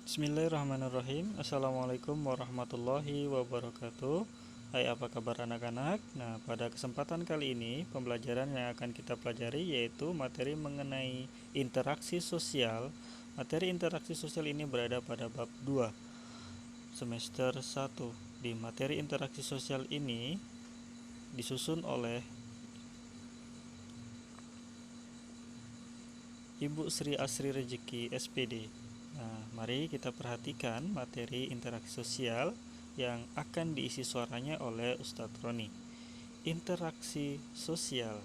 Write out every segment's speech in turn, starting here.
Bismillahirrahmanirrahim. Assalamualaikum warahmatullahi wabarakatuh. Hai, apa kabar anak-anak? Nah, pada kesempatan kali ini pembelajaran yang akan kita pelajari yaitu materi mengenai interaksi sosial. Materi interaksi sosial ini berada pada bab 2 semester 1. Di materi interaksi sosial ini disusun oleh Ibu Sri Asri Rejeki SPD. Nah, mari kita perhatikan materi interaksi sosial yang akan diisi suaranya oleh Ustadz Roni. Interaksi sosial.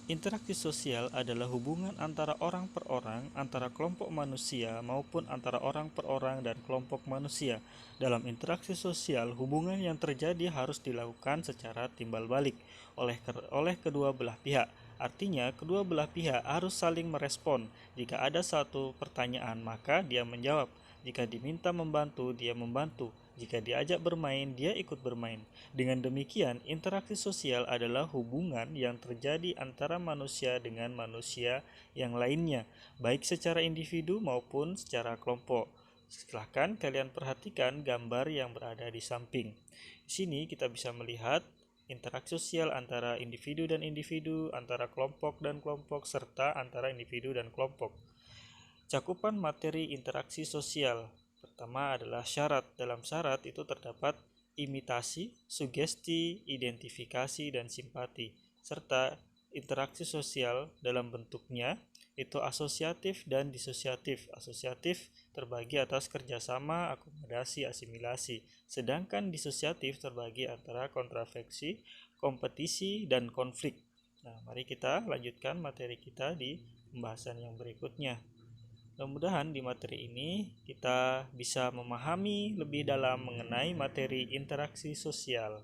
Interaksi sosial adalah hubungan antara orang per orang, antara kelompok manusia maupun antara orang per orang dan kelompok manusia. Dalam interaksi sosial, hubungan yang terjadi harus dilakukan secara timbal balik oleh kedua belah pihak. Artinya, kedua belah pihak harus saling merespon. Jika ada satu pertanyaan, maka dia menjawab. Jika diminta membantu, dia membantu. Jika diajak bermain, dia ikut bermain. Dengan demikian, interaksi sosial adalah hubungan yang terjadi antara manusia dengan manusia yang lainnya, baik secara individu maupun secara kelompok. Silahkan kalian perhatikan gambar yang berada di samping. Di sini kita bisa melihat interaksi sosial antara individu dan individu, antara kelompok dan kelompok, serta antara individu dan kelompok. Cakupan materi interaksi sosial. Pertama adalah syarat. Dalam syarat itu terdapat imitasi, sugesti, identifikasi, dan simpati, serta interaksi sosial dalam bentuknya itu asosiatif dan disosiatif. Asosiatif terbagi atas kerjasama, akomodasi, asimilasi, sedangkan disosiatif terbagi antara kontraveksi, kompetisi, dan konflik. Nah, mari kita lanjutkan materi kita di pembahasan yang berikutnya. Mudah-mudahan di materi ini kita bisa memahami lebih dalam mengenai materi interaksi sosial.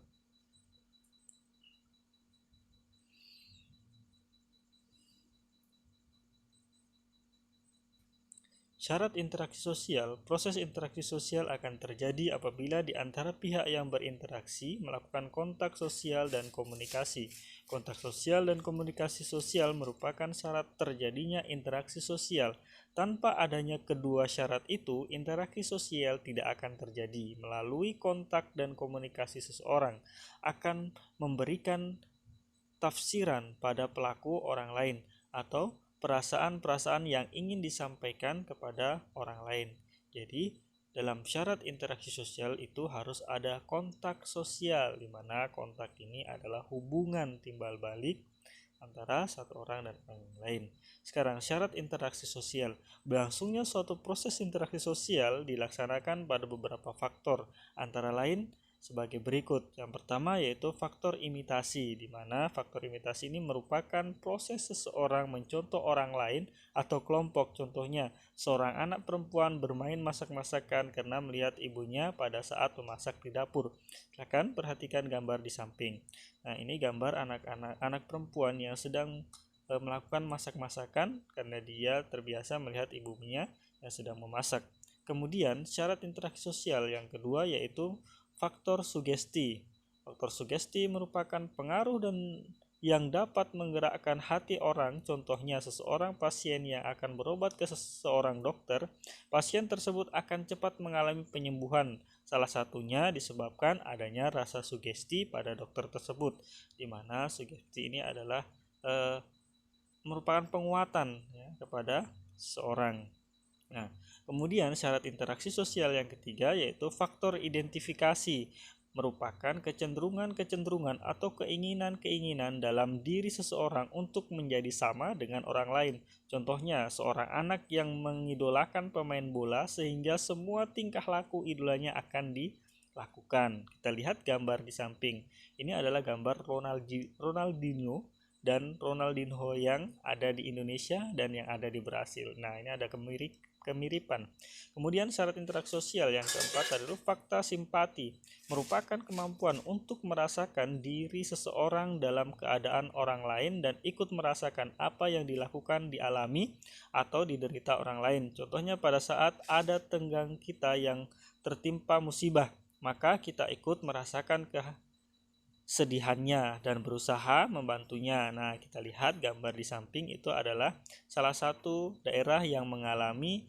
Syarat interaksi sosial. Proses interaksi sosial akan terjadi apabila di antara pihak yang berinteraksi melakukan kontak sosial dan komunikasi. Kontak sosial dan komunikasi sosial merupakan syarat terjadinya interaksi sosial. Tanpa adanya kedua syarat itu, interaksi sosial tidak akan terjadi. Melalui kontak dan komunikasi seseorang akan memberikan tafsiran pada pelaku orang lain atau perasaan-perasaan yang ingin disampaikan kepada orang lain. Jadi, dalam syarat interaksi sosial itu harus ada kontak sosial, di mana kontak ini adalah hubungan timbal balik antara satu orang dan orang lain. Sekarang, syarat interaksi sosial. Berlangsungnya suatu proses interaksi sosial dilaksanakan pada beberapa faktor, antara lain sebagai berikut. Yang pertama yaitu faktor imitasi, di mana faktor imitasi ini merupakan proses seseorang mencontoh orang lain atau kelompok. Contohnya, seorang anak perempuan bermain masak-masakan karena melihat ibunya pada saat memasak di dapur. Silakan perhatikan gambar di samping. Nah, ini gambar anak perempuan yang sedang melakukan masak-masakan karena dia terbiasa melihat ibunya yang sedang memasak. Kemudian, syarat interaksi sosial yang kedua yaitu faktor sugesti. Faktor sugesti merupakan pengaruh dan yang dapat menggerakkan hati orang. Contohnya, seseorang pasien yang akan berobat ke seseorang dokter, pasien tersebut akan cepat mengalami penyembuhan. Salah satunya disebabkan adanya rasa sugesti pada dokter tersebut, di mana sugesti ini adalah merupakan penguatan ya, kepada seseorang. Nah, kemudian syarat interaksi sosial yang ketiga yaitu faktor identifikasi, merupakan kecenderungan-kecenderungan atau keinginan-keinginan dalam diri seseorang untuk menjadi sama dengan orang lain. Contohnya, seorang anak yang mengidolakan pemain bola sehingga semua tingkah laku idolanya akan dilakukan. Kita lihat gambar di samping. Ini adalah gambar Ronaldinho dan Ronaldinho yang ada di Indonesia dan yang ada di Brasil. Nah, ini ada kemiripan. Kemudian syarat interaksi sosial yang keempat adalah fakta simpati, merupakan kemampuan untuk merasakan diri seseorang dalam keadaan orang lain dan ikut merasakan apa yang dilakukan, dialami, atau diderita orang lain. Contohnya pada saat ada tenggang kita yang tertimpa musibah, maka kita ikut merasakan kesedihannya dan berusaha membantunya. Nah, kita lihat gambar di samping itu adalah salah satu daerah yang mengalami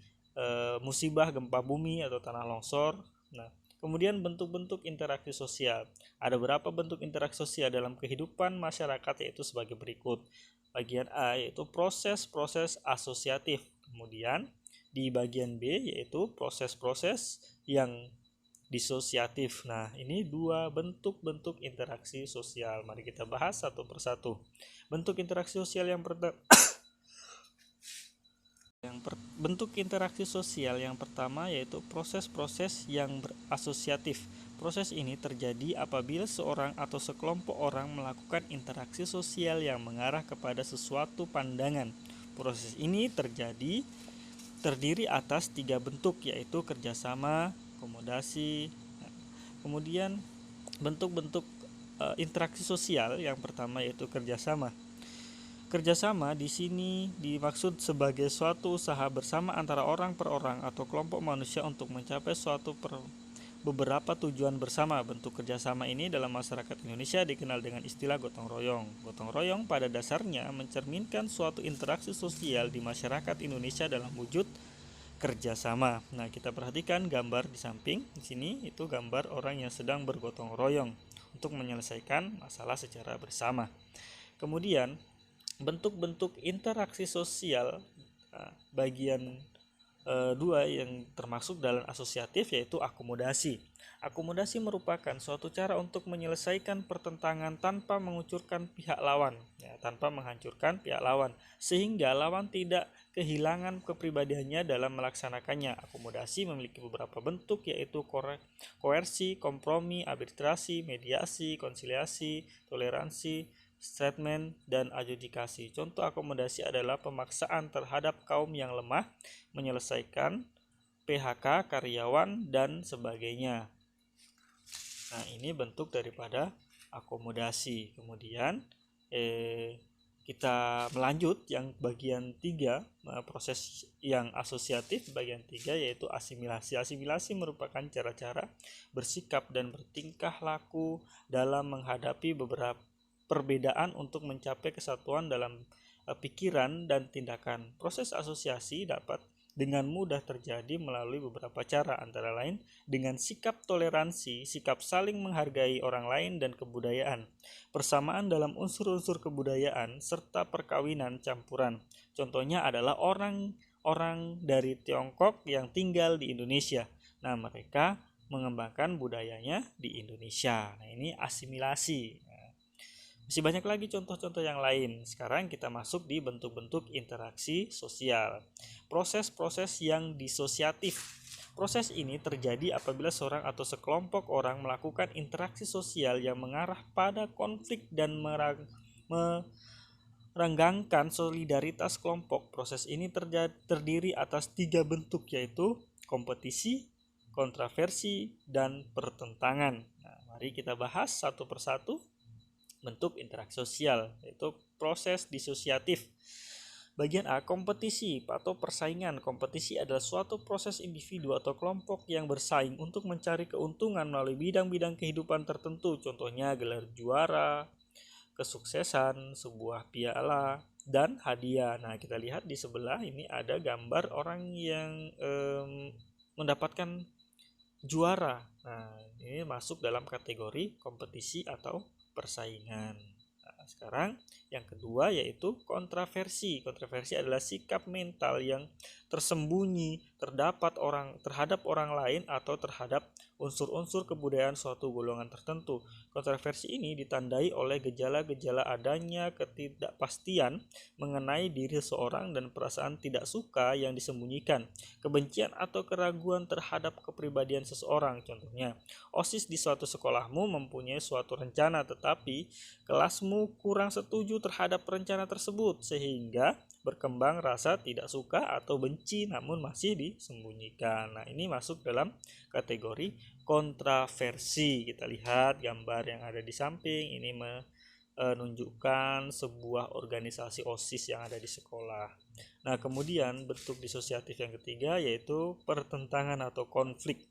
musibah gempa bumi atau tanah longsor. Nah, kemudian bentuk-bentuk interaksi sosial. Ada beberapa bentuk interaksi sosial dalam kehidupan masyarakat, yaitu sebagai berikut. Bagian A yaitu proses-proses asosiatif. Kemudian di bagian B yaitu proses-proses yang disosiatif. Nah, ini dua bentuk-bentuk interaksi sosial. Mari kita bahas satu persatu. Bentuk interaksi sosial yang pertama bentuk interaksi sosial yang pertama yaitu proses-proses yang berasosiatif. Proses ini terjadi apabila seorang atau sekelompok orang melakukan interaksi sosial yang mengarah kepada sesuatu pandangan. Proses ini terdiri atas 3 bentuk, yaitu kerjasama, akomodasi. Kemudian bentuk-bentuk interaksi sosial yang pertama yaitu kerjasama. Kerjasama di sini dimaksud sebagai suatu usaha bersama antara orang per orang atau kelompok manusia untuk mencapai beberapa tujuan bersama. Bentuk kerjasama ini dalam masyarakat Indonesia dikenal dengan istilah gotong royong. Gotong royong pada dasarnya mencerminkan suatu interaksi sosial di masyarakat Indonesia dalam wujud kerjasama. Nah, kita perhatikan gambar di samping. Di sini itu gambar orang yang sedang bergotong royong untuk menyelesaikan masalah secara bersama. Kemudian bentuk-bentuk interaksi sosial bagian 2 yang termasuk dalam asosiatif yaitu akomodasi. Akomodasi merupakan suatu cara untuk menyelesaikan pertentangan tanpa mengucurkan pihak lawan, tanpa menghancurkan pihak lawan, sehingga lawan tidak kehilangan kepribadiannya dalam melaksanakannya. Akomodasi memiliki beberapa bentuk, yaitu koersi, kompromi, arbitrasi, mediasi, konsiliasi, toleransi, statement, dan adjudikasi. Contoh akomodasi adalah pemaksaan terhadap kaum yang lemah, menyelesaikan PHK karyawan, dan sebagainya. Nah, ini bentuk daripada akomodasi. Kemudian kita melanjut yang bagian 3, proses yang asosiatif bagian 3 yaitu asimilasi. Asimilasi merupakan cara-cara bersikap dan bertingkah laku dalam menghadapi beberapa perbedaan untuk mencapai kesatuan dalam pikiran dan tindakan. Proses asosiasi dapat dengan mudah terjadi melalui beberapa cara, antara lain dengan sikap toleransi, sikap saling menghargai orang lain dan kebudayaan, persamaan dalam unsur-unsur kebudayaan, serta perkawinan campuran. Contohnya adalah orang dari Tiongkok yang tinggal di Indonesia. Nah, mereka mengembangkan budayanya di Indonesia. Nah, ini asimilasi. Masih banyak lagi contoh-contoh yang lain. Sekarang kita masuk di bentuk-bentuk interaksi sosial. Proses-proses yang disosiatif. Proses ini terjadi apabila seorang atau sekelompok orang melakukan interaksi sosial yang mengarah pada konflik dan merenggangkan solidaritas kelompok. Proses ini terdiri atas 3 bentuk, yaitu kompetisi, kontroversi, dan pertentangan. Nah, mari kita bahas satu persatu bentuk interaksi sosial, yaitu proses disosiatif. Bagian A, kompetisi atau persaingan. Kompetisi adalah suatu proses individu atau kelompok yang bersaing untuk mencari keuntungan melalui bidang-bidang kehidupan tertentu. Contohnya gelar juara, kesuksesan, sebuah piala, dan hadiah. Nah, kita lihat di sebelah ini ada gambar orang yang mendapatkan juara. Nah, ini masuk dalam kategori kompetisi atau persaingan. Nah, sekarang yang kedua yaitu kontroversi. Kontroversi adalah sikap mental yang tersembunyi terhadap orang lain atau terhadap unsur-unsur kebudayaan suatu golongan tertentu. Kontroversi ini ditandai oleh gejala-gejala adanya ketidakpastian mengenai diri seseorang dan perasaan tidak suka yang disembunyikan, kebencian atau keraguan terhadap kepribadian seseorang. Contohnya, OSIS di suatu sekolahmu mempunyai suatu rencana, tetapi kelasmu kurang setuju terhadap rencana tersebut, sehingga berkembang rasa tidak suka atau benci namun masih disembunyikan. Nah, ini masuk dalam kategori kontroversi. Kita lihat gambar yang ada di samping ini menunjukkan sebuah organisasi OSIS yang ada di sekolah. Nah, kemudian bentuk disosiatif yang ketiga yaitu pertentangan atau konflik.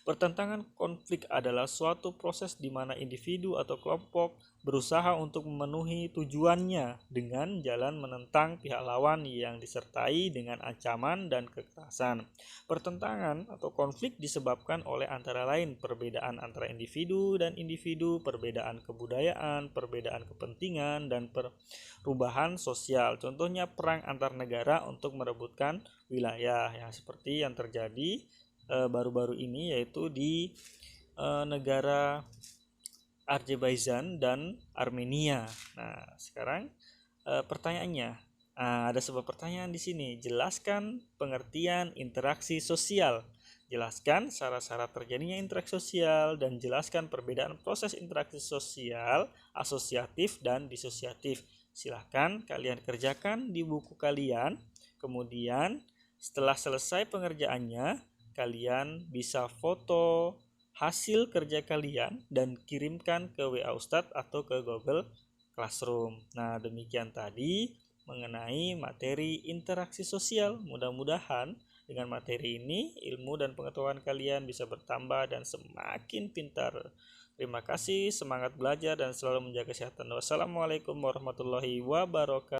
Pertentangan konflik adalah suatu proses di mana individu atau kelompok berusaha untuk memenuhi tujuannya dengan jalan menentang pihak lawan yang disertai dengan ancaman dan kekerasan. Pertentangan atau konflik disebabkan oleh antara lain perbedaan antara individu dan individu, perbedaan kebudayaan, perbedaan kepentingan, dan perubahan sosial. Contohnya perang antar negara untuk merebutkan wilayah, yang seperti yang terjadi baru-baru ini, yaitu di negara Azerbaijan dan Armenia. Nah, sekarang pertanyaannya, ada sebuah pertanyaan di sini. Jelaskan pengertian interaksi sosial. Jelaskan syarat-syarat terjadinya interaksi sosial dan jelaskan perbedaan proses interaksi sosial, asosiatif dan disosiatif. Silahkan kalian kerjakan di buku kalian. Kemudian setelah selesai pengerjaannya, kalian bisa foto hasil kerja kalian dan kirimkan ke WA Ustadz atau ke Google Classroom. Nah, demikian tadi mengenai materi interaksi sosial. Mudah-mudahan dengan materi ini ilmu dan pengetahuan kalian bisa bertambah dan semakin pintar. Terima kasih, semangat belajar dan selalu menjaga kesehatan. Wassalamualaikum warahmatullahi wabarakatuh.